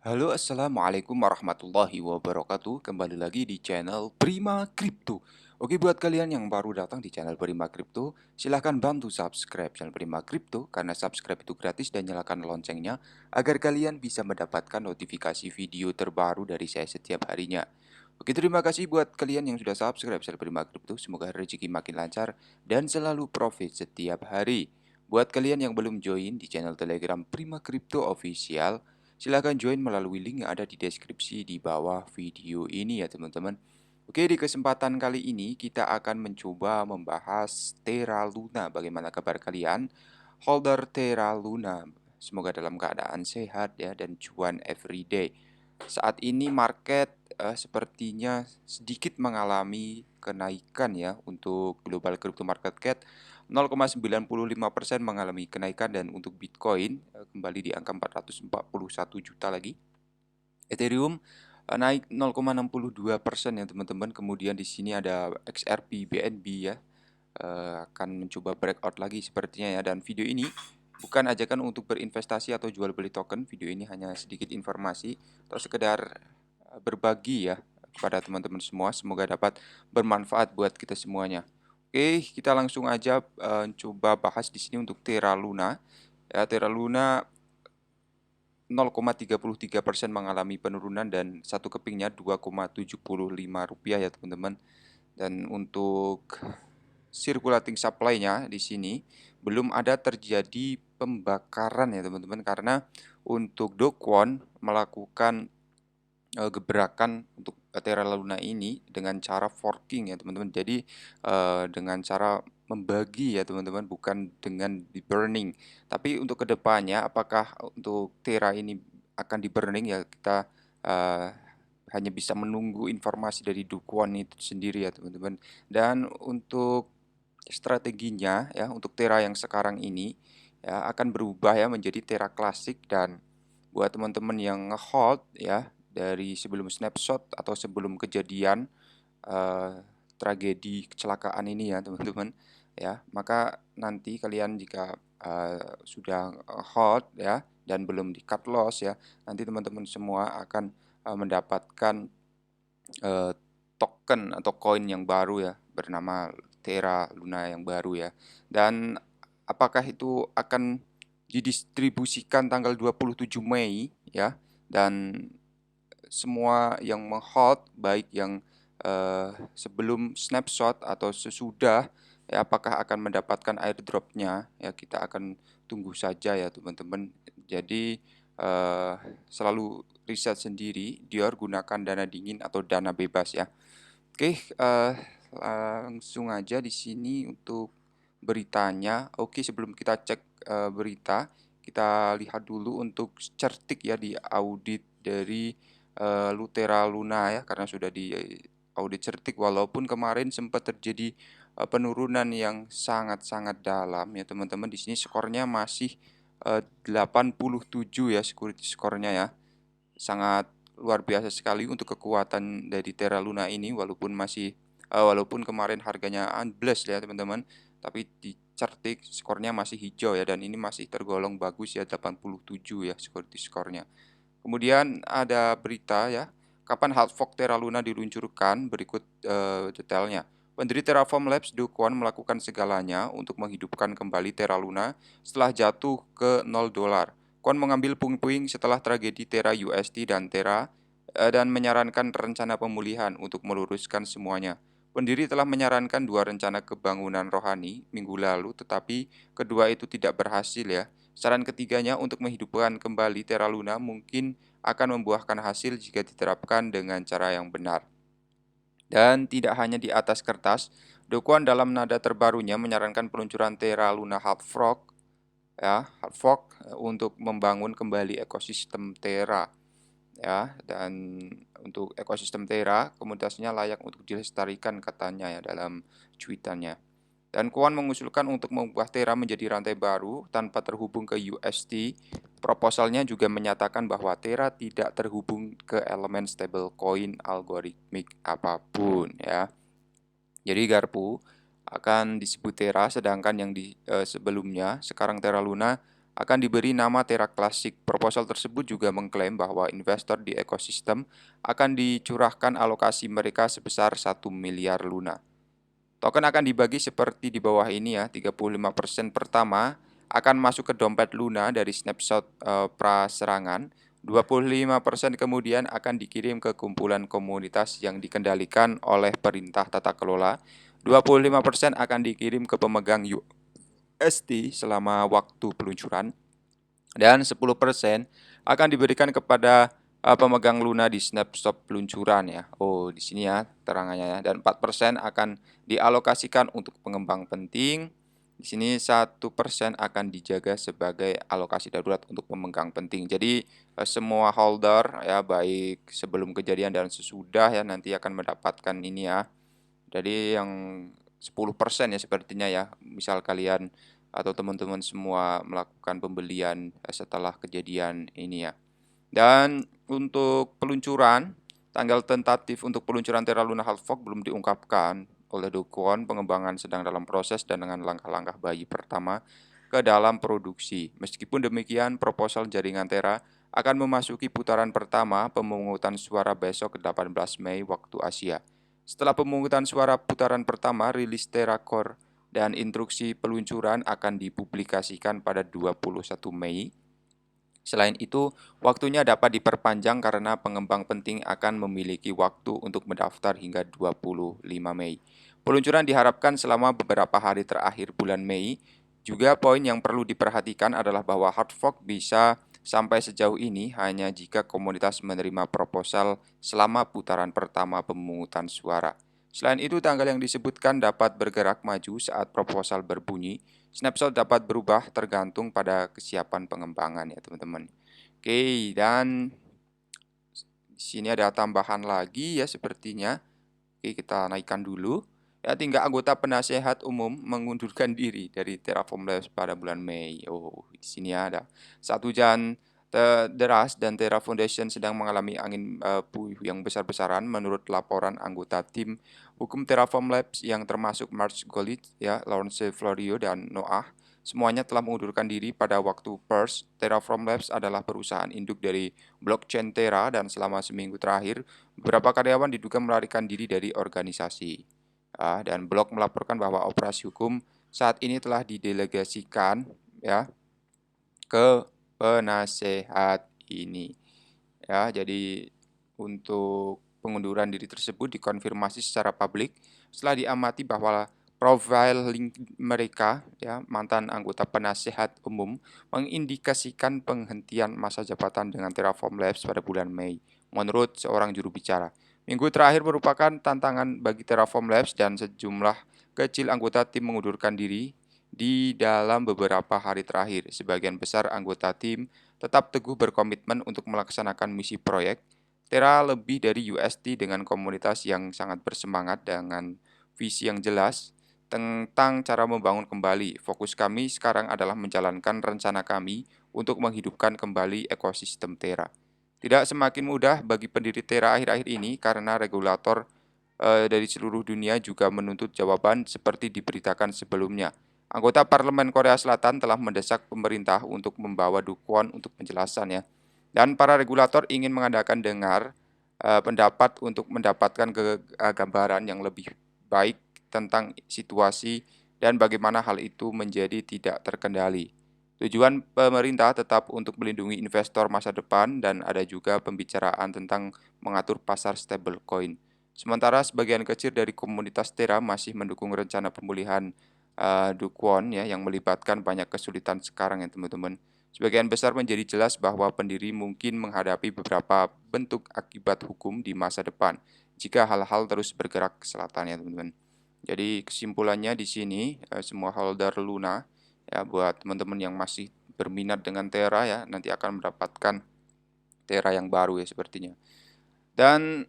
Halo, assalamualaikum warahmatullahi wabarakatuh. Kembali lagi di channel Prima Crypto. Oke, buat kalian yang baru datang di channel Prima Crypto, silahkan bantu subscribe channel Prima Crypto karena subscribe itu gratis dan nyalakan loncengnya agar kalian bisa mendapatkan notifikasi video terbaru dari saya setiap harinya. Oke, terima kasih buat kalian yang sudah subscribe channel Prima Crypto. Semoga rezeki makin lancar dan selalu profit setiap hari. Buat kalian yang belum join di channel Telegram Prima Crypto Official, silahkan join melalui link yang ada di deskripsi di bawah video ini ya teman-teman. Oke, di kesempatan kali ini kita akan mencoba membahas Terra Luna. Bagaimana kabar kalian? Holder Terra Luna. Semoga dalam keadaan sehat ya dan cuan everyday. Saat ini market sepertinya sedikit mengalami kenaikan ya untuk global crypto market cap 0,95% mengalami kenaikan dan untuk Bitcoin kembali di angka 441 juta lagi. Ethereum naik 0,62% ya teman-teman. Kemudian di sini ada XRP, BNB ya akan mencoba breakout lagi sepertinya ya. Dan video ini bukan ajakan untuk berinvestasi atau jual beli token. Video ini hanya sedikit informasi atau sekedar berbagi ya kepada teman-teman semua. Semoga dapat bermanfaat buat kita semuanya. Oke, kita langsung aja coba bahas di sini untuk Terra Luna. Ya, Terra Luna 0,33% mengalami penurunan dan satu kepingnya Rp2,75 ya teman-teman. Dan untuk circulating supply-nya di sini belum ada terjadi pembakaran ya teman-teman, karena untuk Do Kwon melakukan gebrakan untuk Terra Luna ini dengan cara forking ya teman-teman. Jadi dengan cara membagi ya teman-teman, bukan dengan di burning. Tapi untuk kedepannya apakah untuk Terra ini akan di burning ya, kita uh, hanya bisa menunggu informasi dari Dukwon itu sendiri ya teman-teman. Dan untuk strateginya ya untuk Terra yang sekarang ini ya akan berubah ya menjadi Terra klasik. Dan buat teman-teman yang nge-hold ya dari sebelum snapshot atau sebelum kejadian tragedi kecelakaan ini ya teman-teman ya, maka nanti kalian jika sudah hold ya dan belum di cut loss ya, nanti teman-teman semua akan mendapatkan uh, token atau koin yang baru ya bernama Terra Luna yang baru ya. Dan apakah itu akan didistribusikan tanggal 27 Mei ya, dan semua yang meng-hold baik yang sebelum snapshot atau sesudah ya, apakah akan mendapatkan airdropnya ya, kita akan tunggu saja ya teman-teman. Jadi selalu riset sendiri, Dior gunakan dana dingin atau dana bebas ya. Oke, langsung aja di sini untuk beritanya. Oke, sebelum kita cek berita, kita lihat dulu untuk certik ya di audit dari Lutera Luna ya, karena sudah di audit certik walaupun kemarin sempat terjadi penurunan yang sangat-sangat dalam ya teman-teman. Di sini skornya masih 87 ya, security skornya ya. Sangat luar biasa sekali untuk kekuatan dari Terra Luna ini, walaupun kemarin harganya unblessed ya teman-teman, tapi di certik skornya masih hijau ya, dan ini masih tergolong bagus ya, 87 ya security skornya. Kemudian ada berita ya, kapan hard fork Terra Luna diluncurkan, berikut detailnya. Pendiri Terraform Labs, Do Kwon melakukan segalanya untuk menghidupkan kembali Terra Luna setelah jatuh ke $0. Kwon mengambil puing-puing setelah tragedi Terra UST dan Terra dan menyarankan rencana pemulihan untuk meluruskan semuanya. Pendiri telah menyarankan dua rencana kebangunan rohani minggu lalu, tetapi kedua itu tidak berhasil ya. Saran ketiganya untuk menghidupkan kembali Terra Luna mungkin akan membuahkan hasil jika diterapkan dengan cara yang benar. Dan tidak hanya di atas kertas, Do Kwon dalam nada terbarunya menyarankan peluncuran Terra Luna Hard Fork ya, Hard Fork untuk membangun kembali ekosistem Terra ya. Dan untuk ekosistem Terra, komunitasnya layak untuk dilestarikan katanya ya dalam cuitannya. Dan Kwon mengusulkan untuk mengubah Terra menjadi rantai baru tanpa terhubung ke UST. Proposalnya juga menyatakan bahwa Terra tidak terhubung ke elemen stablecoin algoritmik apapun ya. Jadi Garpu akan disebut Terra, sedangkan yang di sebelumnya sekarang Terra Luna akan diberi nama Terra Classic. Proposal tersebut juga mengklaim bahwa investor di ekosistem akan dicurahkan alokasi mereka sebesar 1 miliar Luna. Token akan dibagi seperti di bawah ini ya, 35% pertama akan masuk ke dompet Luna dari snapshot praserangan, 25% kemudian akan dikirim ke kumpulan komunitas yang dikendalikan oleh perintah tata kelola, 25% akan dikirim ke pemegang UST selama waktu peluncuran, dan 10% akan diberikan kepada pemegang Luna di snapshot peluncuran ya. Oh, di sini ya terangannya ya. Dan 4% akan dialokasikan untuk pengembang penting. Di sini 1% akan dijaga sebagai alokasi darurat untuk pemegang penting. Jadi semua holder ya, baik sebelum kejadian dan sesudah ya, nanti akan mendapatkan ini ya. Jadi yang 10% ya sepertinya ya. Misal kalian atau teman-teman semua melakukan pembelian setelah kejadian ini ya. Dan untuk peluncuran, tanggal tentatif untuk peluncuran Terra Luna Hard Fork belum diungkapkan oleh Do Kwon. Pengembangan sedang dalam proses dan dengan langkah-langkah bayi pertama ke dalam produksi. Meskipun demikian, proposal jaringan Terra akan memasuki putaran pertama pemungutan suara besok 18 Mei waktu Asia. Setelah pemungutan suara putaran pertama, rilis Terra Core dan instruksi peluncuran akan dipublikasikan pada 21 Mei. Selain itu, waktunya dapat diperpanjang karena pengembang penting akan memiliki waktu untuk mendaftar hingga 25 Mei. Peluncuran diharapkan selama beberapa hari terakhir bulan Mei. Juga poin yang perlu diperhatikan adalah bahwa hard fork bisa sampai sejauh ini hanya jika komunitas menerima proposal selama putaran pertama pemungutan suara. Selain itu, tanggal yang disebutkan dapat bergerak maju saat proposal berbunyi. Snapshot dapat berubah tergantung pada kesiapan pengembangan ya teman-teman. Oke, dan di sini ada tambahan lagi ya sepertinya. Oke, kita naikkan dulu. Ya, tinggal anggota penasehat umum mengundurkan diri dari Terraform Labs pada bulan Mei. Oh, di sini ada. Saat hujan deras dan Terra Foundation sedang mengalami angin puyuh yang besar-besaran menurut laporan anggota tim hukum Terraform Labs yang termasuk Mark Golit, ya, Lawrence Florio, dan Noah. Semuanya telah mengundurkan diri pada waktu PERS. Terraform Labs adalah perusahaan induk dari blockchain Terra dan selama seminggu terakhir beberapa karyawan diduga melarikan diri dari organisasi. Dan Blok melaporkan bahwa operasi hukum saat ini telah didelegasikan ya ke penasehat ini. Ya, jadi untuk pengunduran diri tersebut dikonfirmasi secara publik setelah diamati bahwa profil link mereka, ya, mantan anggota penasehat umum, mengindikasikan penghentian masa jabatan dengan Terraform Labs pada bulan Mei, menurut seorang juru bicara. Minggu terakhir merupakan tantangan bagi Terraform Labs dan sejumlah kecil anggota tim mengundurkan diri di dalam beberapa hari terakhir. Sebagian besar anggota tim tetap teguh berkomitmen untuk melaksanakan misi proyek. Terra lebih dari UST dengan komunitas yang sangat bersemangat dengan visi yang jelas tentang cara membangun kembali. Fokus kami sekarang adalah menjalankan rencana kami untuk menghidupkan kembali ekosistem Terra. Tidak semakin mudah bagi pendiri Terra akhir-akhir ini karena regulator dari seluruh dunia juga menuntut jawaban seperti diberitakan sebelumnya. Anggota Parlemen Korea Selatan telah mendesak pemerintah untuk membawa Do Kwon untuk penjelasan ya. Dan para regulator ingin mengadakan dengar pendapat untuk mendapatkan gambaran yang lebih baik tentang situasi dan bagaimana hal itu menjadi tidak terkendali. Tujuan pemerintah tetap untuk melindungi investor masa depan dan ada juga pembicaraan tentang mengatur pasar stablecoin. Sementara sebagian kecil dari komunitas Terra masih mendukung rencana pemulihan Do Kwon ya, yang melibatkan banyak kesulitan sekarang ya teman-teman. Sebagian besar menjadi jelas bahwa pendiri mungkin menghadapi beberapa bentuk akibat hukum di masa depan jika hal-hal terus bergerak ke selatan ya teman-teman. Jadi kesimpulannya di sini semua holder Luna ya, buat teman-teman yang masih berminat dengan Terra ya, nanti akan mendapatkan Terra yang baru ya sepertinya. Dan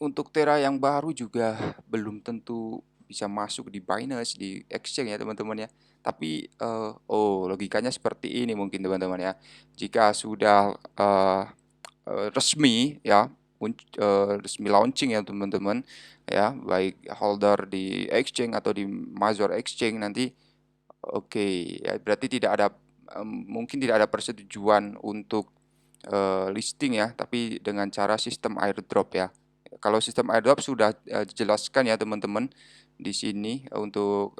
untuk Terra yang baru juga belum tentu bisa masuk di Binance, di exchange ya teman-teman ya. Tapi logikanya seperti ini mungkin teman-teman ya. Jika sudah resmi ya, resmi launching ya teman-teman ya, baik holder di exchange atau di major exchange, nanti Oke, ya berarti mungkin tidak ada persetujuan untuk, listing ya, tapi dengan cara sistem airdrop ya. Kalau sistem airdrop sudah, dijelaskan ya teman-teman di sini untuk,